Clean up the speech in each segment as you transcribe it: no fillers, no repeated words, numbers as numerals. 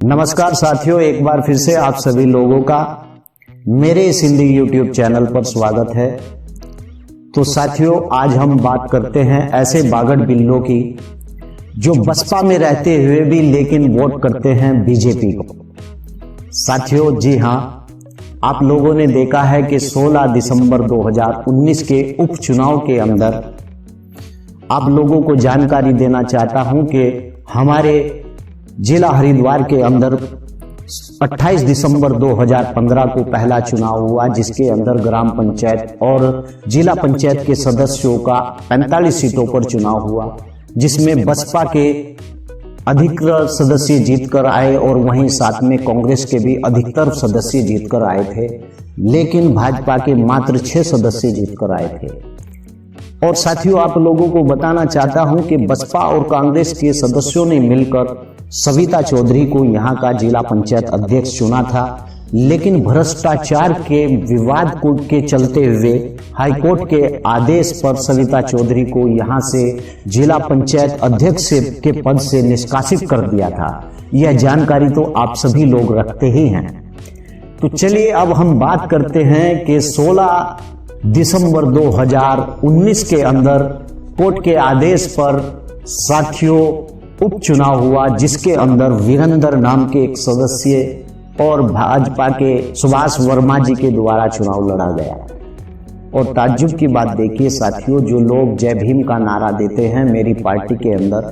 नमस्कार साथियों, एक बार फिर से आप सभी लोगों का मेरे इस हिंदी यूट्यूब चैनल पर स्वागत है। तो साथियों, आज हम बात करते हैं ऐसे बागड़ बिल्लों की जो बसपा में रहते हुए भी लेकिन वोट करते हैं बीजेपी को। साथियों, जी हां, आप लोगों ने देखा है कि 16 दिसंबर 2019 के उपचुनाव के अंदर आप लोगों को जानकारी देना चाहता हूं कि हमारे जिला हरिद्वार के अंदर 28 दिसंबर 2015 को पहला चुनाव हुआ, जिसके अंदर ग्राम पंचायत और जिला पंचायत के सदस्यों का 45 सीटों पर चुनाव हुआ, जिसमें बसपा के अधिकतर सदस्य जीतकर आए और वहीं साथ में कांग्रेस के भी अधिकतर सदस्य जीतकर आए थे, लेकिन भाजपा के मात्र 6 सदस्य जीतकर आए थे। और साथियों, आप लोगों को बताना चाहता हूं कि बसपा और कांग्रेस के सदस्यों ने मिलकर सविता चौधरी को यहां का जिला पंचायत अध्यक्ष चुना था, लेकिन भ्रष्टाचार के विवाद को के चलते हुए हाईकोर्ट के आदेश पर सविता चौधरी को यहां से जिला पंचायत अध्यक्ष के पद से निष्कासित कर दिया था। यह जानकारी तो आप सभी लोग रखते ही हैं। तो चलिए अब हम बात करते हैं कि 16 दिसंबर 2019 के अंदर कोर्ट के आदेश पर साथियों उपचुनाव हुआ, जिसके अंदर वीरेंद्र नाम के एक सदस्य और भाजपा के सुभाष वर्मा जी के द्वारा चुनाव लड़ा गया। और ताज्जुब की बात देखिए साथियों, जो लोग जय भीम का नारा देते हैं मेरी पार्टी के अंदर,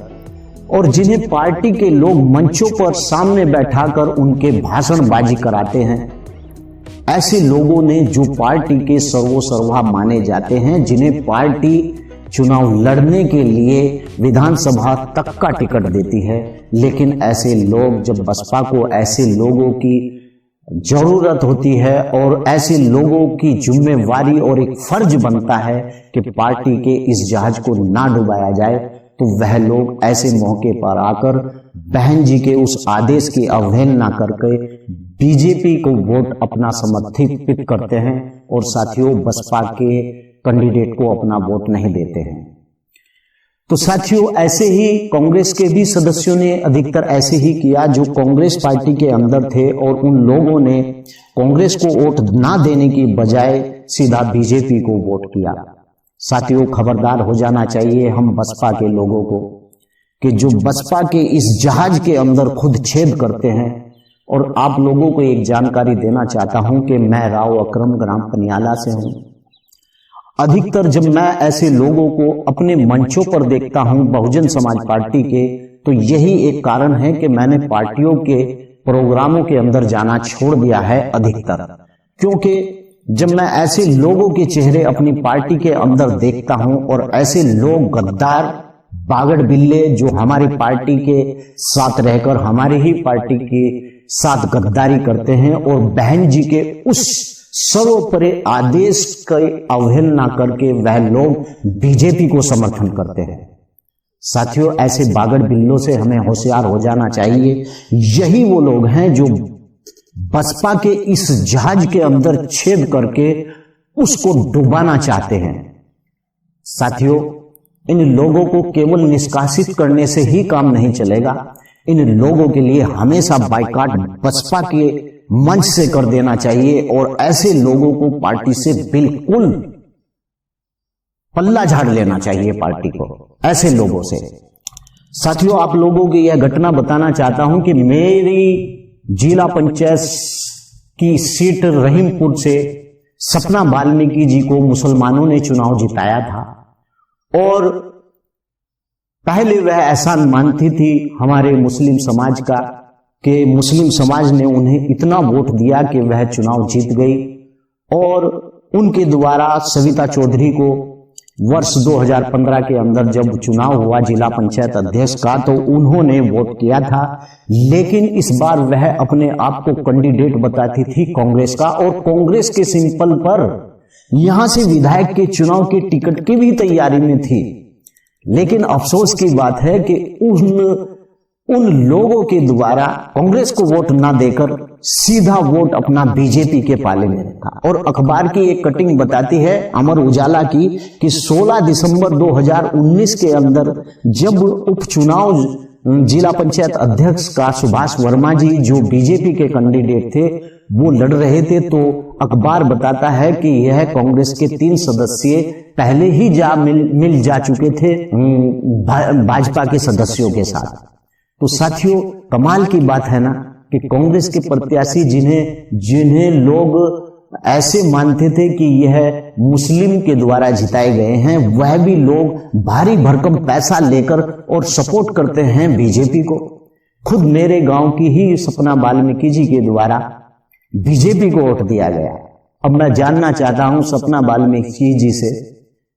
और जिन्हें पार्टी के लोग मंचों पर सामने बैठाकर उनके भाषणबाजी कराते हैं, ऐसे लोगों ने जो पार्टी के सर्वोसर्वा माने जाते हैं, जिन्हें पार्टी चुनाव लड़ने के लिए विधानसभा तक का टिकट देती है, लेकिन ऐसे लोग जब बसपा को ऐसे लोगों की जरूरत होती है और ऐसे लोगों की जिम्मेवारी और एक फर्ज बनता है कि पार्टी के इस जहाज को ना डुबाया जाए, तो वह लोग ऐसे मौके पर आकर बहन जी के उस आदेश की अवहेलना करके बीजेपी को वोट अपना समर्थित करते हैं और साथियों बसपा के कैंडिडेट को अपना वोट नहीं देते हैं। तो साथियों, ऐसे ही कांग्रेस के भी सदस्यों ने अधिकतर ऐसे ही किया, जो कांग्रेस पार्टी के अंदर थे, और उन लोगों ने कांग्रेस को वोट ना देने की बजाय सीधा बीजेपी को वोट किया। साथियों, खबरदार हो जाना चाहिए हम बसपा के लोगों को कि जो बसपा के इस जहाज के अंदर खुद छेद करते हैं। और आप लोगों को एक जानकारी देना चाहता हूं कि मैं राव अकरम ग्राम पनियाला से हूं। अधिकतर जब मैं ऐसे लोगों को अपने मंचों पर देखता हूं बहुजन समाज पार्टी के, तो यही एक कारण है कि मैंने पार्टियों के प्रोग्रामों के अंदर जाना छोड़ दिया है अधिकतर, क्योंकि जब मैं ऐसे लोगों के चेहरे अपनी पार्टी के अंदर देखता हूं और ऐसे लोग गद्दार बागड़ बिल्ले जो हमारी पार्टी के साथ रहकर हमारी ही पार्टी के साथ गद्दारी करते हैं और बहन जी के उस सर्वोपरि आदेश की अवहेलना करके वह लोग बीजेपी को समर्थन करते हैं। साथियों, ऐसे बागड़ बिल्लों से हमें होशियार हो जाना चाहिए। यही वो लोग हैं जो बसपा के इस जहाज के अंदर छेद करके उसको डुबाना चाहते हैं। साथियों, इन लोगों को केवल निष्कासित करने से ही काम नहीं चलेगा। इन लोगों के लिए हमेशा बाइकआउट बसपा के मंच से कर देना चाहिए और ऐसे लोगों को पार्टी से बिल्कुल पल्ला झाड़ लेना चाहिए पार्टी को, ऐसे लोगों से। साथियों, आप लोगों की यह घटना बताना चाहता हूं कि मेरी जिला पंचायत की सीट रहीमपुर से सपना वाल्मीकि जी को मुसलमानों ने चुनाव जिताया था, और पहले वह एहसान मानती थी हमारे मुस्लिम समाज का कि मुस्लिम समाज ने उन्हें इतना वोट दिया कि वह चुनाव जीत गई। और उनके द्वारा सविता चौधरी को वर्ष 2015 के अंदर जब चुनाव हुआ जिला पंचायत अध्यक्ष का, तो उन्होंने वोट किया था, लेकिन इस बार वह अपने आप को कैंडिडेट बताती थी कांग्रेस का, और कांग्रेस के सिंपल पर यहां से विधायक के चुनाव के टिकट की भी तैयारी में थी। लेकिन अफसोस की बात है कि उन लोगों के द्वारा कांग्रेस को वोट ना देकर सीधा वोट अपना बीजेपी के पाले में रखा। और अखबार की एक कटिंग बताती है अमर उजाला की कि 16 दिसंबर 2019 के अंदर जब उपचुनाव जिला पंचायत अध्यक्ष का सुभाष वर्मा जी जो बीजेपी के कैंडिडेट थे वो लड़ रहे थे, तो अखबार बताता है कि यह कांग्रेस के 3 सदस्य पहले ही मिल जा चुके थे भाजपा के सदस्यों के साथ। तो साथियों कमाल की बात है ना कि कांग्रेस के प्रत्याशी जिन्हें लोग ऐसे मानते थे कि यह मुस्लिम के द्वारा जिताए गए हैं, वह भी लोग भारी भरकम पैसा लेकर और सपोर्ट करते हैं बीजेपी को। खुद मेरे गांव की ही सपना वाल्मीकि जी के द्वारा बीजेपी को वोट दिया गया। अब मैं जानना चाहता हूं सपना वाल्मीकि जी से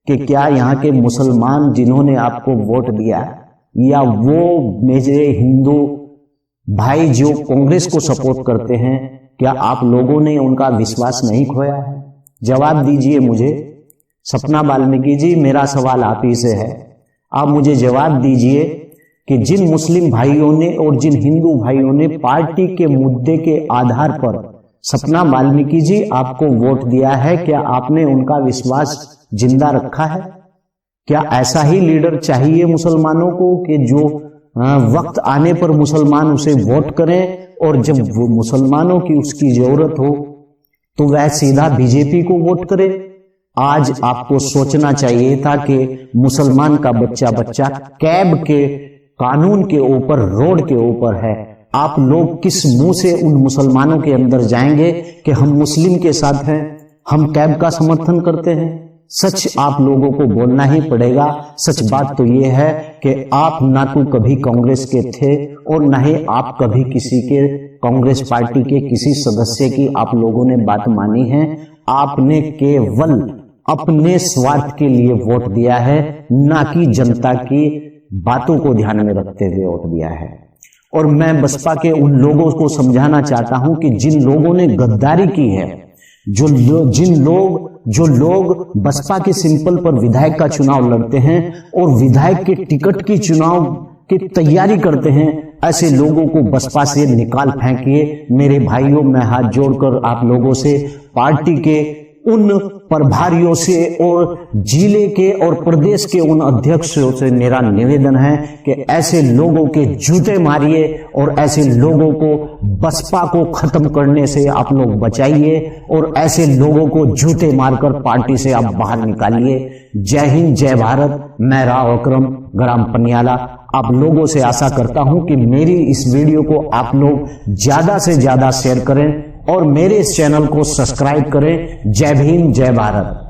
कि क्या यहाँ के मुसलमान जिन्होंने आपको वोट दिया या वो मेरे हिंदू भाई जो कांग्रेस को सपोर्ट करते हैं, क्या आप लोगों ने उनका विश्वास नहीं खोया है? जवाब दीजिए मुझे। सपना वाल्मीकि जी, मेरा सवाल आप ही से है। आप मुझे जवाब दीजिए कि जिन मुस्लिम भाइयों ने और जिन हिंदू भाइयों ने पार्टी के मुद्दे के आधार पर सपना वाल्मीकि जी आपको वोट दिया है, क्या आपने उनका विश्वास जिंदा रखा है? क्या ऐसा ही लीडर चाहिए मुसलमानों को कि जो वक्त आने पर मुसलमान उसे वोट करें और जब वो मुसलमानों की उसकी जरूरत हो तो वह सीधा बीजेपी को वोट करे? आज आपको सोचना चाहिए था कि मुसलमान का बच्चा कैब के कानून के ऊपर, रोड के ऊपर है। आप लोग किस मुंह से उन मुसलमानों के अंदर जाएंगे कि हम मुस्लिम के साथ हैं, हम कैब का समर्थन करते हैं? सच आप लोगों को बोलना ही पड़ेगा। सच बात तो यह है कि आप ना तो कभी कांग्रेस के थे और ना ही आप कभी किसी के कांग्रेस पार्टी के किसी सदस्य की आप लोगों ने बात मानी है। आपने केवल अपने स्वार्थ के लिए वोट दिया है, ना कि जनता की बातों को ध्यान में रखते हुए वोट दिया है। और मैं बसपा के उन लोगों को समझाना चाहता हूं कि जिन लोगों ने गद्दारी की है, जो लोग बसपा के सिंपल पर विधायक का चुनाव लड़ते हैं और विधायक के टिकट की चुनाव की तैयारी करते हैं, ऐसे लोगों को बसपा से निकाल फेंकिए। मेरे भाइयों, मैं हाथ जोड़कर आप लोगों से, पार्टी के उन प्रभारियों से और जिले के और प्रदेश के उन अध्यक्षों से मेरा निवेदन है कि ऐसे लोगों के जूते मारिए और ऐसे लोगों को, बसपा को खत्म करने से आप लोग बचाइए और ऐसे लोगों को जूते मारकर पार्टी से आप बाहर निकालिए। जय हिंद, जय भारत। मैं राव अकरम, ग्राम पनियाला। आप लोगों से आशा करता हूं कि मेरी इस वीडियो को आप लोग ज्यादा से ज्यादा शेयर करें और मेरे इस चैनल को सब्सक्राइब करें। जय भीम, जय भारत।